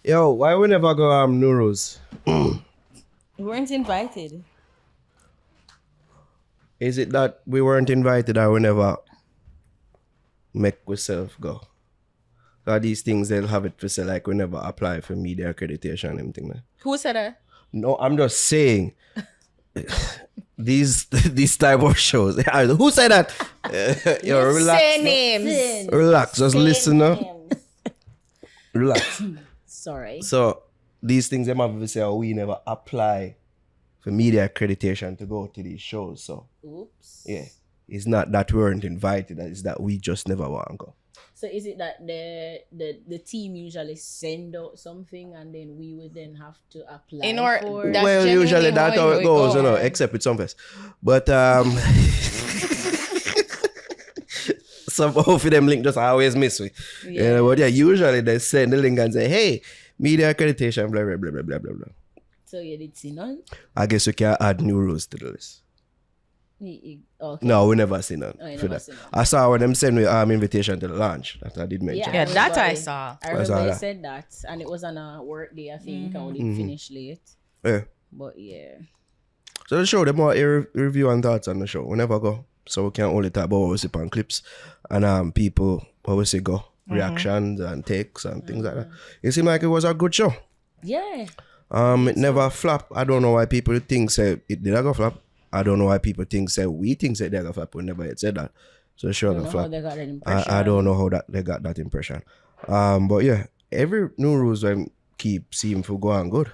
Yo, why we never go New Rules? We weren't invited. Is it that we weren't invited or we never make ourselves go? Or these things they'll have it to say like we never apply for media accreditation and everything. Like. Who said that? No, I'm just saying these type of shows. Who said that? Yo, relax. Say names. Relax, just listen now. Relax. Sorry. So these things them have to say we never apply for media accreditation to go to these shows. So Oops. yeah. It's not that we weren't invited, it's that we just never want to go. So is it that the team usually send out something and then we would then have to apply for it? Well, usually that's how it goes, you know, except with some fest. But some of them link just always miss me. Yeah. But yeah, usually they send the link and say, hey, media accreditation, blah, blah, blah, blah, blah, blah, blah. So you did see none? I guess you can add new rules to the list. Okay. No, we never seen none. Oh, you for never that. seen none. I saw when them send me invitation to the launch that I did mention. Yeah, that I saw. I remember they said that, and it was on a work day, I think, and we didn't finish late. Yeah. But yeah. So the show, them more review and thoughts on the show. We never go. So we can only talk about what we see on clips and people, what we see go, reactions and takes and things like that. It seemed like it was a good show. Yeah. It never flopped. I don't know why people think say it did go flop. I don't know why people think say we think say they go flop. We never yet said that. So the show go flop. They got that impression. I don't know how that they got that impression. But yeah, every new rules when keep seem to go on good.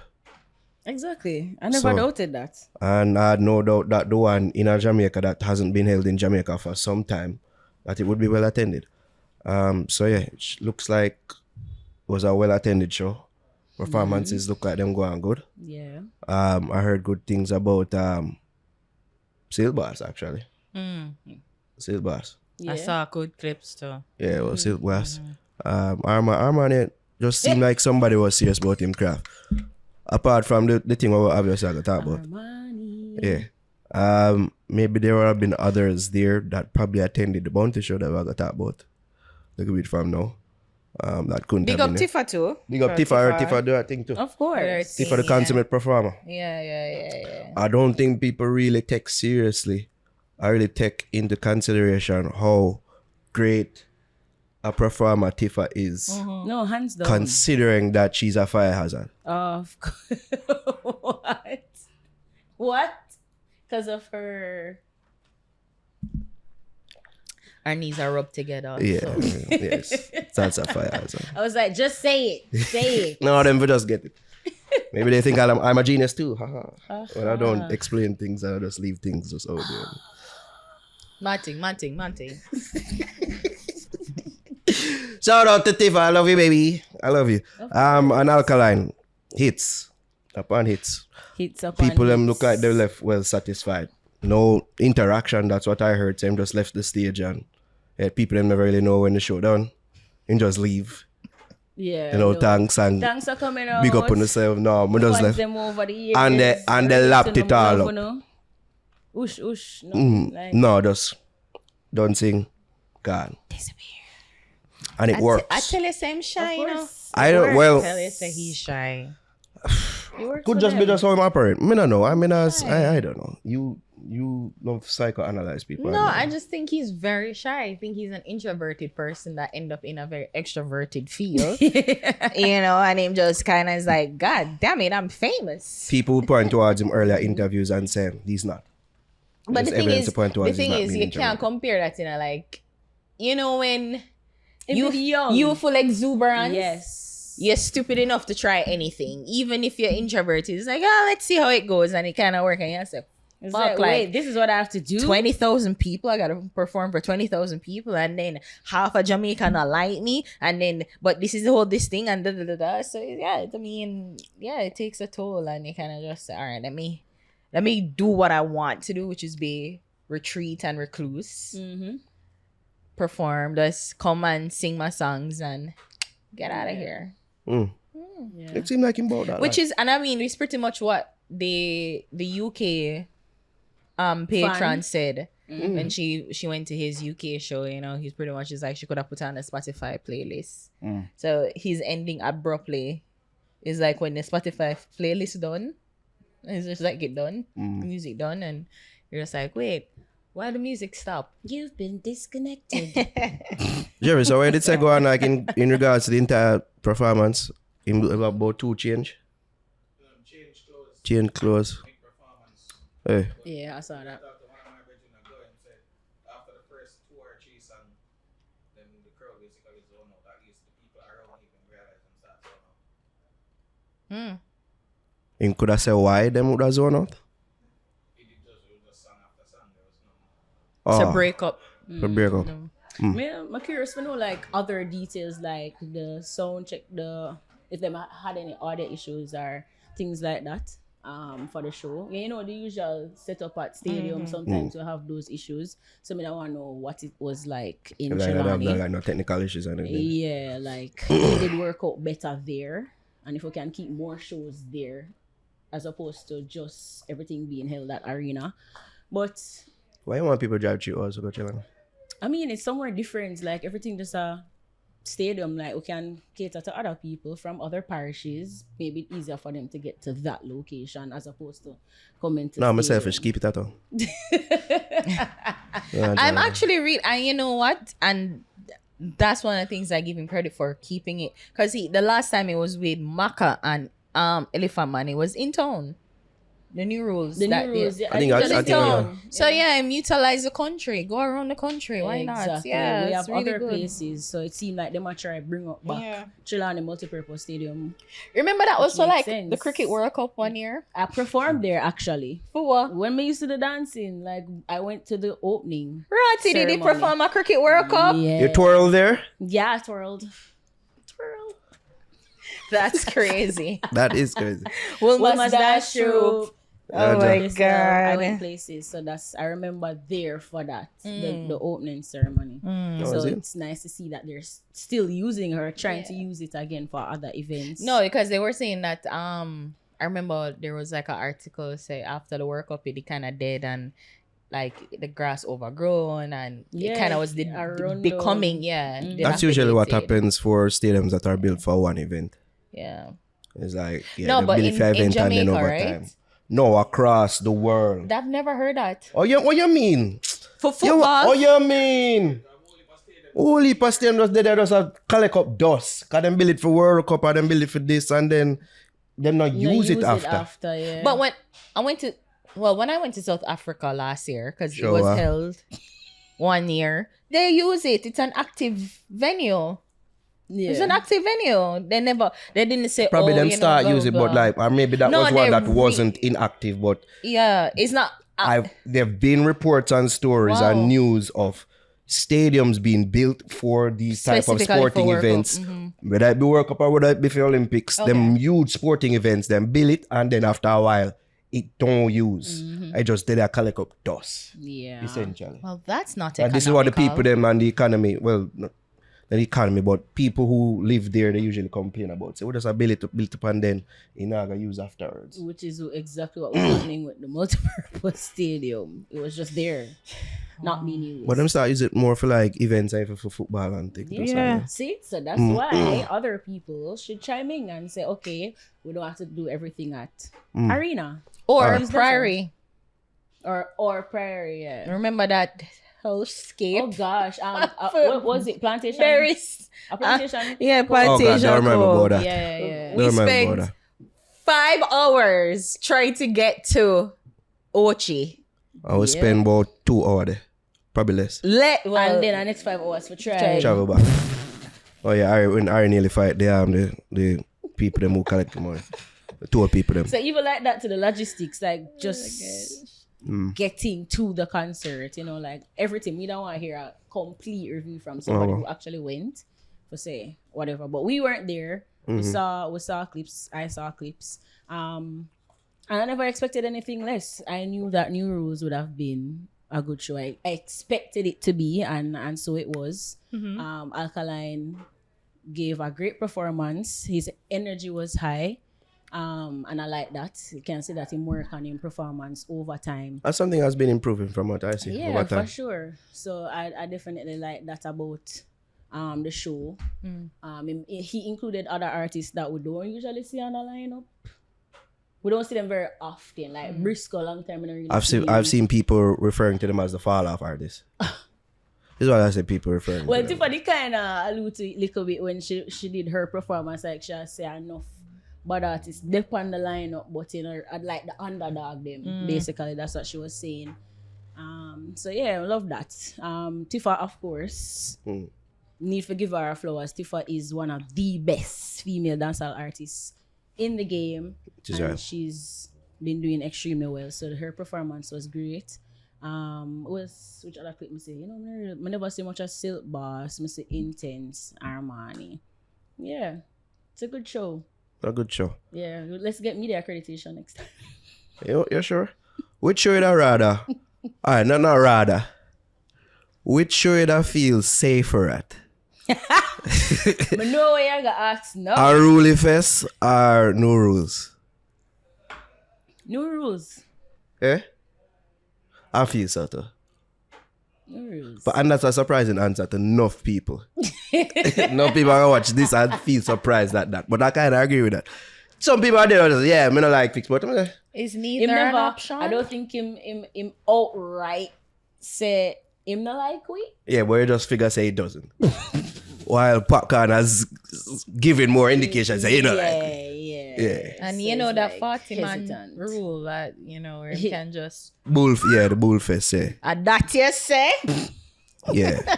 Exactly. I never doubted that. And I had no doubt that the one in Jamaica that hasn't been held in Jamaica for some time, that it would be well attended. So yeah, it looks like it was a well attended show. Performances look like them going good. Yeah. I heard good things about Seal Boss actually. Seal Boss. Yeah. I saw good clips too. Yeah, well, Seal Boss. Arman it just seemed like somebody was serious about him craft. Apart from the thing we obviously I got talk about. Armani. Yeah. Maybe there would have been others there that probably attended the bounty show that we got talk about. Look at it from now. That couldn't Big have up been Tifa too. Big up Tifa. Tifa do that thing too. Of course. Tifa the consummate performer. Yeah. I don't think people really take seriously. I really take into consideration how great a performer Tifa is. No, hands down. Considering that she's a fire hazard. Of course. What? Because of her. Our knees are rubbed together. Yeah, So. yes. That's a fire hazard. I was like, just say it. Say it. No, them will just get it. Maybe they think I'm a genius too. When I don't explain things, I just leave things just out there. Manting. Shout out to Tifa. I love you, baby. I love you. And Alkaline. Hits. Upon hits. Hits upon People them hits. look like they left well satisfied. No interaction, that's what I heard. Them just left the stage and people them never really know when the show done. And just leave. Yeah. You know, no. thanks and Thanks for coming out. big up on yourself. No, we just Watch left. them over the years. And they lapped it all up. Ush. No, like, No, just don't sing. God. Disappear. And it works. I tell you, I'm shy, you know. course. I don't, well, Tell you, say he's shy. could just be just how him operate. I don't know. I mean, I don't know. You love psychoanalyze people. No, I just think he's very shy. I think he's an introverted person that end up in a very extroverted field. You know, and him just kind of is like, God damn it, I'm famous. People point towards him earlier interviews and say he's not. But There's the thing evidence is, to point towards the he's thing not is, being you can't introverted. compare that, you know, like, you know, when If you're young. youthful exuberance. Yes. You're stupid enough to try anything, even if you're introverted. It's like, let's see how it goes, and it kind of works. And you say, It's fuck, like, wait, this is what I have to do? 20,000 people. I gotta perform for 20,000 people, and then half of Jamaica not like me, and then but this is the whole this thing and da da da da. So yeah, I mean, yeah, it takes a toll, and you kind of just say, all right, let me do what I want to do, which is be retreat and recluse, perform, just come and sing my songs and get out of here. Yeah. It seemed like him about that. Which is, and I mean, it's pretty much what the UK patron said when she went to his UK show. You know, he's pretty much is like she could have put on a Spotify playlist. So he's ending abruptly is like when the Spotify playlist done, it's just like it done, music done, and you're just like, wait, why the music stop? You've been disconnected. Jerry, so where did it go on like in regards to the entire performance? In about 2 change? Change clothes. Hey. Yeah, I saw that. After the first 2 or 3 songs, then the crowd basically zone out. At least the people around even realize and start zone out. And could I say why them would have zone out? It was just song after song. There was no. It's a breakup. To break up. I'm curious to know like other details like the sound check, if they had any audio issues or things like that for the show. Yeah, you know the usual setup at stadium. Sometimes we have those issues. So I don't want to know what it was like in Trelawny. Like no technical issues or anything. Yeah, like it did work out better there, and if we can keep more shows there, as opposed to just everything being held at arena. But Why you want people to drive to also go Trelawny? I mean, it's somewhere different. Like everything just a stadium. Like we can cater to other people from other parishes. Maybe it's easier for them to get to that location as opposed to coming to. No, I'm selfish. Keep it at all. I'm actually and you know what? And that's one of the things I give him credit for keeping it. Because the last time it was with Maka and Elephant Man, it was in town. The new rules. The new rules. Yeah, I think It was I in think town. So yeah, utilize the country. Go around the country. Why not? Exactly. Yeah, we it's have really other good. places, so it seemed like they might try to bring up back Trelawny Multipurpose Stadium. Remember that was Which for like makes sense. the Cricket World Cup one year? I performed there actually. For what? When we used to the dancing, like I went to the opening. Ratty, did he ceremony. perform a Cricket World Cup? Yeah, You twirl there? yeah, I twirled. That's crazy. That is crazy. Wilma's Dash Troop. Oh my Yes, I went god. places, so I remember there for that the opening ceremony. Oh, So is it? it's nice to see that they're still using her, trying to use it again for other events. No, because they were saying that I remember there was like an article say after the World Cup it kind of dead and like the grass overgrown and it kind of was around becoming That's usually what dilapidated. happens for stadiums that are built for one event. Yeah. It's like, No, they but build it for in event and then Jamaica, over right? time. No, across the world. I've never heard that. Oh, what you mean? For football? You mean? Holy Stadium just there just a collect up dust. Cause them build it for World Cup or them build it for this and then them not use it after. Yeah. But when I went to South Africa last year, because it Sure. was held 1 year, they use it. It's an active venue. yeah. It's an active venue. They didn't say Probably them start blah, use it, but blah. like, or maybe that No, was one they that wasn't inactive, but Yeah, it's not. there've been reports and stories Wow. and news of stadiums being built for these type of Specifically sporting for World Cup. events. Whether it be World Cup or whether it be for Olympics, them huge sporting events, them build it and then after a while it don't use. I just did a collect up dust. Yeah. Essentially. Well, that's not. And this is what the economical. people them and the economy, well, not the economy, but people who live there, they usually complain about. So we just build it up and then you know gonna use afterwards. Which is exactly what was happening with the multipurpose stadium. It was just there, not being used. But them start use it more for like events and for football and things. Yeah. See, so that's why other people should chime in and say, okay, we don't have to do everything at arena or Use the Prairie. or prairie. Yeah. Remember that hellscape? Oh gosh, what was it? Plantation. Berries. A plantation. Yeah, Oh God, plantation. I remember about that. Yeah. We Don't remember spent about that. 5 hours trying to get to Ochi. I will spend about 2 hours there. Probably less. And then our next 5 hours for try. Travel back. Oh yeah, when I nearly fight the people them who collect the money. The tour people them. So even like that to the logistics, like just getting to the concert, you know, like everything. We don't want to hear a complete review from somebody who actually went for say whatever. But we weren't there. We saw clips. I saw clips. And I never expected anything less. I knew that New Rules would have been a good show. I expected it to be, and so it was. Alkaline gave a great performance. His energy was high. And I like that. You can see that in work and in performance over time. That's something that's been improving from what I see Yeah, over time. for sure. So I definitely like that about the show. He included other artists that we don't usually see on the lineup. We don't see them very often. Like Briscoe, long time in really I've seen people referring to them as the fall off artists. This is what I say people referring well, to them. Tiffany kind of alluded to it a little bit when she did her performance. Like she say enough bad artists dip on the lineup, but you know, I'd like the underdog them. Basically, that's what she was saying. So yeah, I love that. Tifa, of course, need to give her flowers. Tifa is one of the best female dancehall artists in the game, and she's been doing extremely well. So her performance was great. Which other clip me say? You know, I never see much as Silk Boss. Me say Intense, Armani. Yeah, it's a good show. A good show. Yeah, let's get media accreditation next time. You sure? Which show you'd rather? Alright, not rather. Which show you'd feel safer at? But no way I got asked no. Are Ruly Fest or New Rules? New Rules. Eh? I feel so too. New Rules. And that's a surprising answer to enough people. Enough people are gonna watch this and feel surprised at that. But I kind of agree with that. Some people are there just, yeah, me not like fix, but I'm like, Is Him neither an never, option? I don't think him outright say him not like we. yeah, but you just figure say it doesn't. While Popcorn has given more indications, say you know like it. Yeah. And So you know it's that like 40-man hesitant. rule that, you know, where you can just... The Bull Fest, yeah. that you say? Yeah.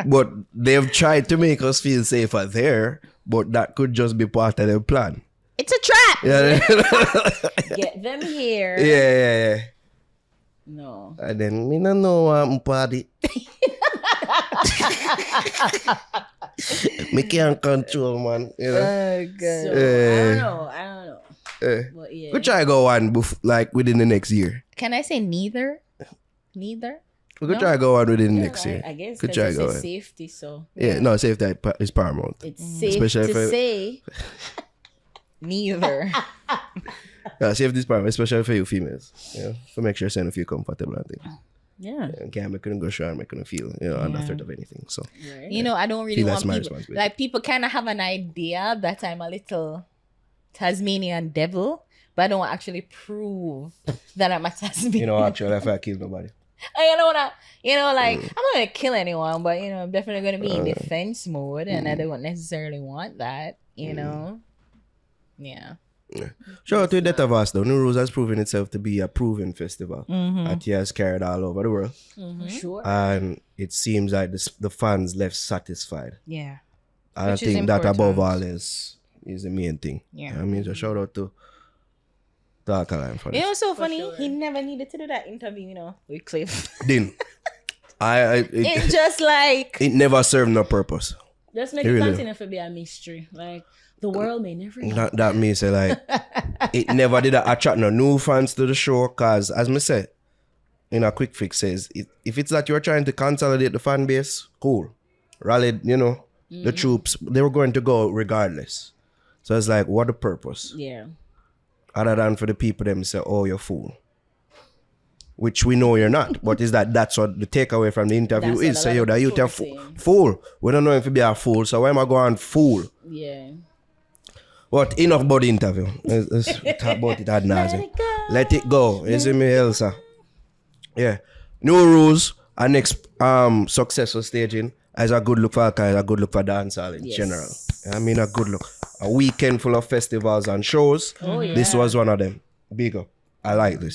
But they've tried to make us feel safer there, but that could just be part of their plan. It's a trap! Yeah. Get them here. Yeah. No. And then me no know I'm party. Me can't control, man. You know? Oh, God. So I don't know. Eh. But yeah. We try go on like within the next year. Can I say neither? Neither? We could try go on within the Yeah, next year. I guess Could because try it's go on. safety, so Yeah, no, safety is paramount. it's safe Especially to if say. Neither. Yeah, safety is paramount, especially for you females. Yeah, so make sure you feel comfortable and things. Yeah. And can't make them go sure and make them feel under threat of anything. So Right. You know, I don't really Feel want that's my people... responsibility. Like, people kind of have an idea that I'm a little Tasmanian devil, but I don't actually prove that I'm a Tasmanian. actually, if I kill nobody. I don't wanna, like, I'm not gonna kill anyone, but I'm definitely gonna be in defense mode, and I don't necessarily want that, you know. Yeah. Shout out to Death of Us though. New Rules has proven itself to be a proven festival that he has carried all over the world. Sure. And it seems like the fans left satisfied. Yeah. I Which is think that above important. all is the main thing. Yeah. I mean, so shout out to Alkaline for You know this. what's so funny? sure. He never needed to do that interview, with Cliff. Didn't. It's just like... It never served no purpose. Just make It it really- continue to be a mystery. Like the world may never know. That means like it never did attract no new fans to the show. Cause as me said, in a quick fix says, if it's that you're trying to consolidate the fan base, cool. Rallied, the troops, they were going to go regardless. So it's like, what the purpose? Yeah. Other than for the people them say, oh, you're fool. Which we know you're not. But is that's what the takeaway from the interview That's is. what a Say, lot yo, of that you people tell are saying. fool. We don't know if you be a fool, so why am I going fool? Yeah. But enough about the interview. Let's talk about it ad nauseam. Let it go. You see me, Elsa? Yeah. New Rules, our next successful staging as a good look for Alkaline, a good look for dancehall in Yes. general. I mean, a good look. A weekend full of festivals and shows. Oh, yeah. This was one of them. Big up. I like this.